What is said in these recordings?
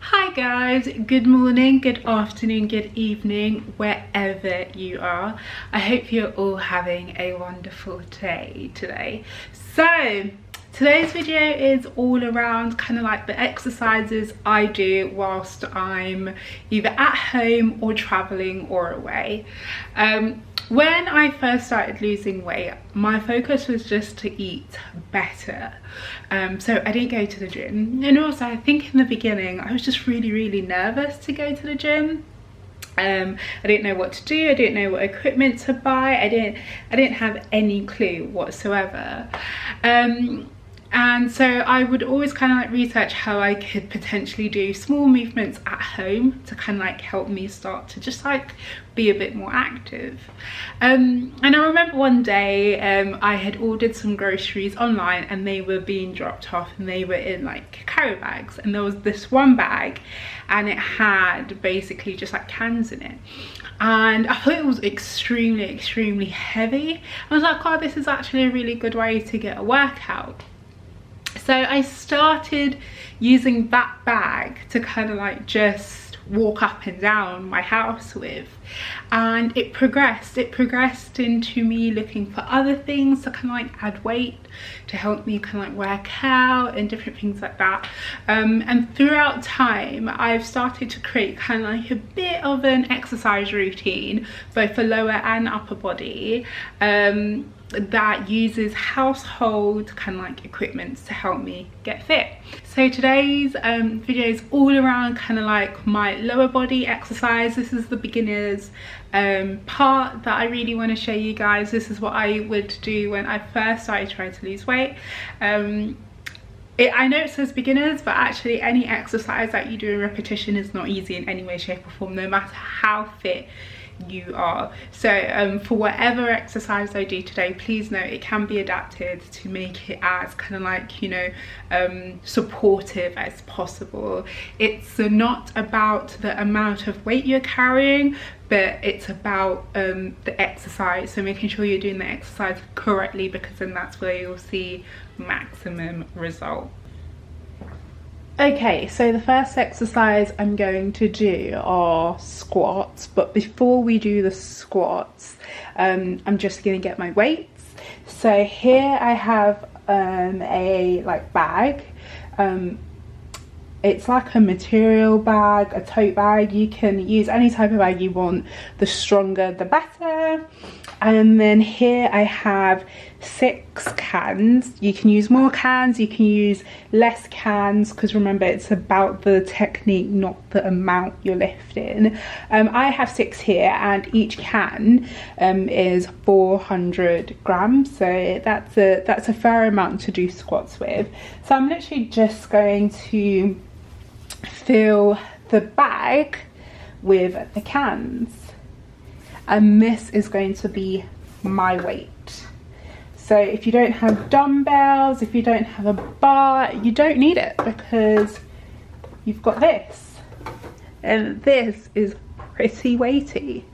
Hi guys, good morning, good afternoon, good evening, wherever you are. I hope you're all having a wonderful day today. So today's video is all around kind of like the exercises I do whilst I'm either at home or traveling or away. When I first started losing weight, my focus was just to eat better. So I didn't go to the gym. And also I think in the beginning, I was just really nervous to go to the gym. I didn't know what to do. I didn't know what equipment to buy. I didn't have any clue whatsoever. And so I would always kind of like research how I could potentially do small movements at home to kind of like help me start to just like be a bit more active. And I remember one day I had ordered some groceries online and they were being dropped off and they were in like carry bags, and there was this one bag and it had basically just like cans in it. And I thought it was extremely heavy. I was like, oh, this is actually a really good way to get a workout. So I started using that bag to kind of like just walk up and down my house with, and it progressed into me looking for other things to kind of like add weight to help me kind of like work out and different things like that. And throughout time I've started to create kind of like a bit of an exercise routine both for lower and upper body that uses household kind of like equipment to help me get fit. So today's video is all around kind of like my lower body exercise. This is the beginners part that I really want to show you guys. This is what I would do when I first started trying to lose weight. I know it says beginners, but actually any exercise that you do in repetition is not easy in any way, shape or form, no matter how fit you are. So for whatever exercise I do today, please know it can be adapted to make it as kind of like, you know, supportive as possible. It's not about the amount of weight you're carrying, but it's about the exercise. So making sure you're doing the exercise correctly, because then that's where you'll see maximum result. Okay, so the first exercise I'm going to do are squats, but before we do the squats, I'm just going to get my weights. So here I have a like bag. It's like a material bag, a tote bag. You can use any type of bag you want, the stronger the better. And then here I have 6 cans. You can use more cans, you can use less cans, because remember it's about the technique, not the amount you're lifting. I have 6 here, and each can is 400 grams, so that's a fair amount to do squats with. So I'm literally just going to fill the bag with the cans, and this is going to be my weight. So if you don't have dumbbells, if you don't have a bar, you don't need it, because you've got this, and this is pretty weighty.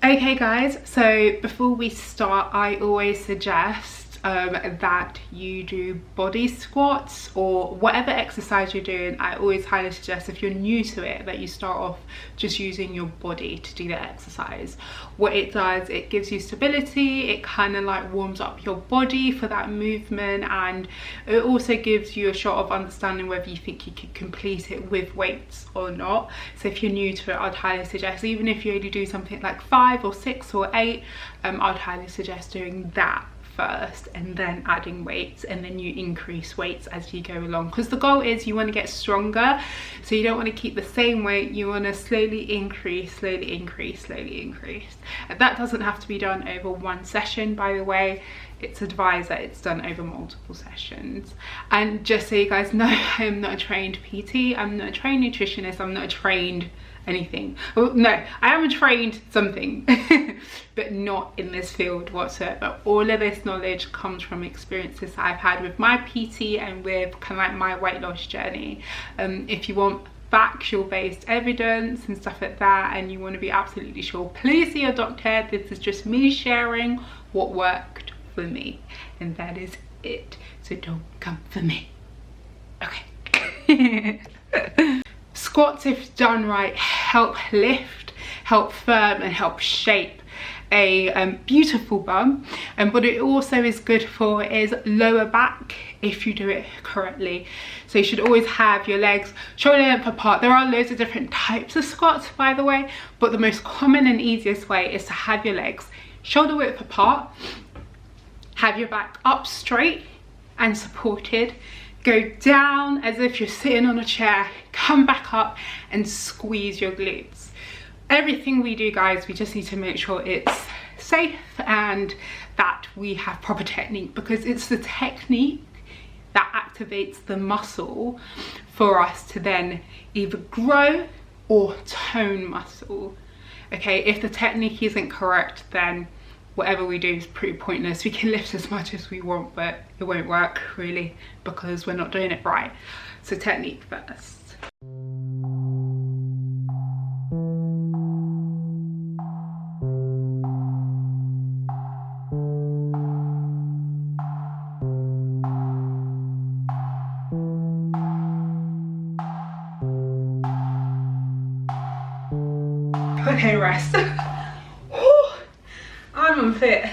Okay guys, so before we start, I always suggest that you do body squats or whatever exercise you're doing. I always highly suggest, if you're new to it, that you start off just using your body to do the exercise. What it does, it gives you stability, it kind of like warms up your body for that movement, and it also gives you a shot of understanding whether you think you could complete it with weights or not. So if you're new to it, I'd highly suggest, even if you only do something like 5 or 6 or 8, I'd highly suggest doing that first and then adding weights, and then you increase weights as you go along, because the goal is you want to get stronger. So you don't want to keep the same weight, you want to slowly increase. And that doesn't have to be done over one session, by the way. It's advised that it's done over multiple sessions. And just so you guys know, I am not a trained PT, I'm not a trained nutritionist, I'm not a trained anything. Well, no, I am a trained something but not in this field whatsoever. All of this knowledge comes from experiences that I've had with my PT and with kind of like my weight loss journey. If you want factual based evidence and stuff like that, and you want to be absolutely sure, please see your doctor. This is just me sharing what worked for me, and that is it. So don't come for me. Okay. Squats, if done right, help lift, help firm and help shape a beautiful bum. And what it also is good for is lower back if you do it correctly. So you should always have your legs shoulder length apart. There are loads of different types of squats, by the way, but the most common and easiest way is to have your legs shoulder width apart, have your back up straight and supported, go down as if you're sitting on a chair, come back up and squeeze your glutes. Everything we do, guys, we just need to make sure it's safe and that we have proper technique, because it's the technique that activates the muscle for us to then either grow or tone muscle. Okay, if the technique isn't correct, then whatever we do is pretty pointless. We can lift as much as we want, but it won't work really because we're not doing it right. So technique first. Okay, rest. I'm unfit.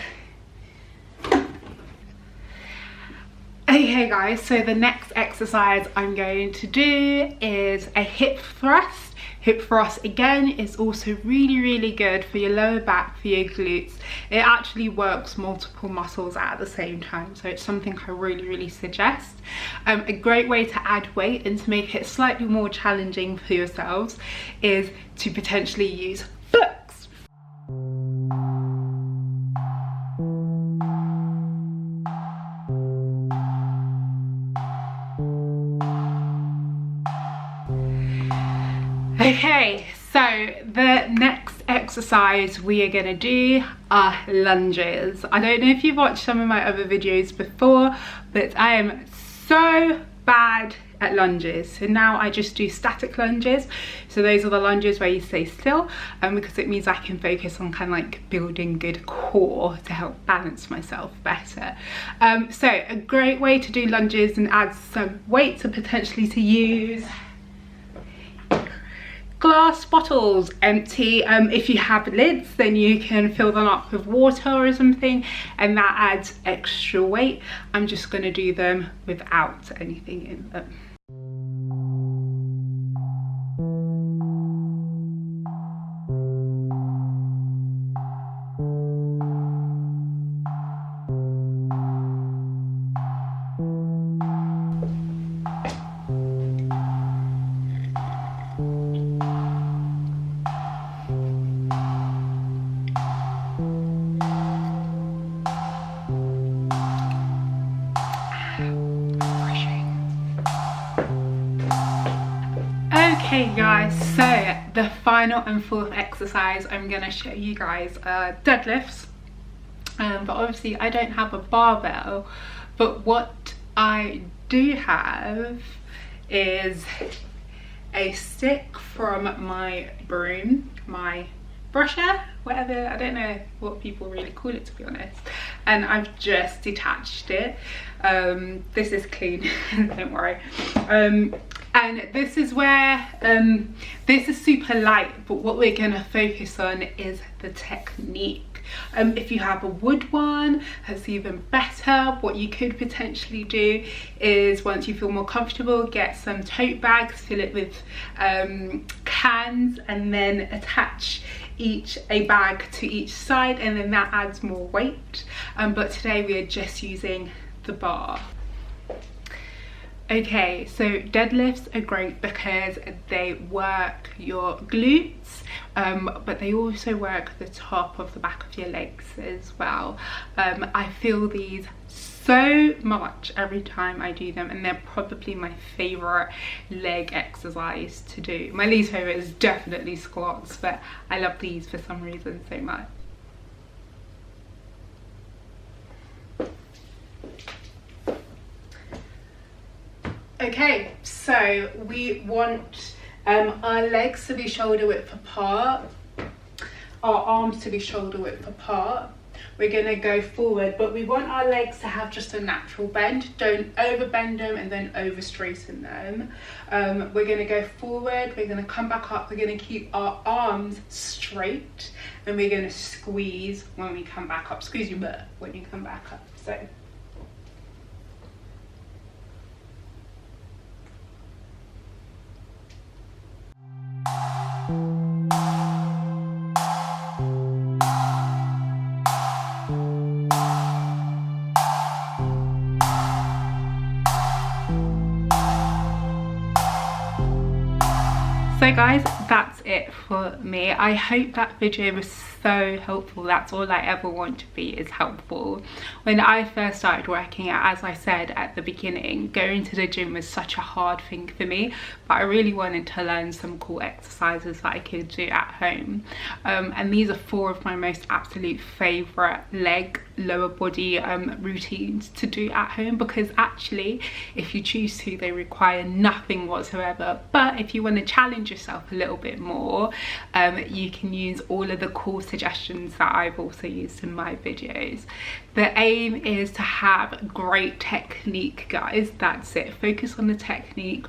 Okay guys, so the next exercise I'm going to do is a hip thrust. Hip thrust again is also really good for your lower back, for your glutes. It actually works multiple muscles at the same time, so it's something I really suggest. A great way to add weight and to make it slightly more challenging for yourselves is to potentially use books. Okay, so the next exercise we are going to do are lunges. I don't know if you've watched some of my other videos before, but I am so bad at lunges. So now I just do static lunges. So those are the lunges where you stay still, because it means I can focus on kind of like building good core to help balance myself better. So a great way to do lunges and add some weight to potentially to use glass bottles, empty. If you have lids, then you can fill them up with water or something, and that adds extra weight. I'm just going to do them without anything in them. Okay guys, so the final and fourth exercise I'm going to show you guys are deadlifts, but obviously I don't have a barbell, but what I do have is a stick from my broom, my brusher, whatever, I don't know what people really call it, to be honest, and I've just detached it. This is clean, don't worry. And this is where, this is super light, but what we're gonna focus on is the technique. If you have a wood one, that's even better. What you could potentially do is, once you feel more comfortable, get some tote bags, fill it with cans, and then attach a bag to each side, and then that adds more weight. But today we are just using the bar. Okay, so deadlifts are great because they work your glutes, but they also work the top of the back of your legs as well. I feel these so much every time I do them, and they're probably my favorite leg exercise to do. My least favorite is definitely squats, but I love these for some reason so much. Okay, so we want our legs to be shoulder width apart, our arms to be shoulder width apart, we're going to go forward, but we want our legs to have just a natural bend. Don't over bend them and then over straighten them. We're going to go forward, we're going to come back up, we're going to keep our arms straight, and we're going to squeeze when we come back up. Squeeze your butt when you come back up. So guys, that's it for me. I hope that video was so helpful. That's all I ever want to be, is helpful. When I first started working out, as I said at the beginning, going to the gym was such a hard thing for me, but I really wanted to learn some cool exercises that I could do at home. And these are 4 of my most absolute favorite leg, lower body routines to do at home, because actually, if you choose to, they require nothing whatsoever. But if you want to challenge yourself a little bit more, you can use all of the cool suggestions that I've also used in my videos. The aim is to have great technique, guys. That's it. Focus on the technique.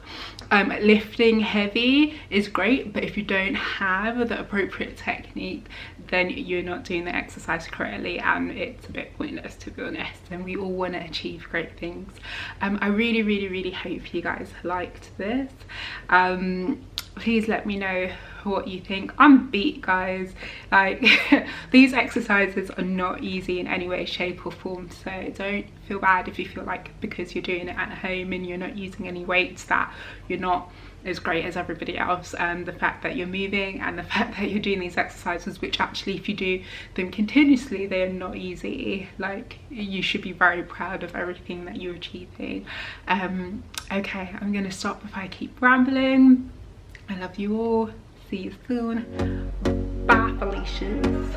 Lifting heavy is great, but if you don't have the appropriate technique, then you're not doing the exercise correctly, and it's a bit pointless, to be honest. And we all want to achieve great things. I really hope you guys liked this. Please let me know what you think. I'm beat, guys. Like, these exercises are not easy in any way, shape or form, so don't feel bad if you feel like because you're doing it at home and you're not using any weights that you're not as great as everybody else. The fact that you're moving and the fact that you're doing these exercises, which actually, if you do them continuously, they are not easy. Like, you should be very proud of everything that you're achieving. Okay, I'm gonna stop if I keep rambling. I love you all. See you soon. Bye, Felicias.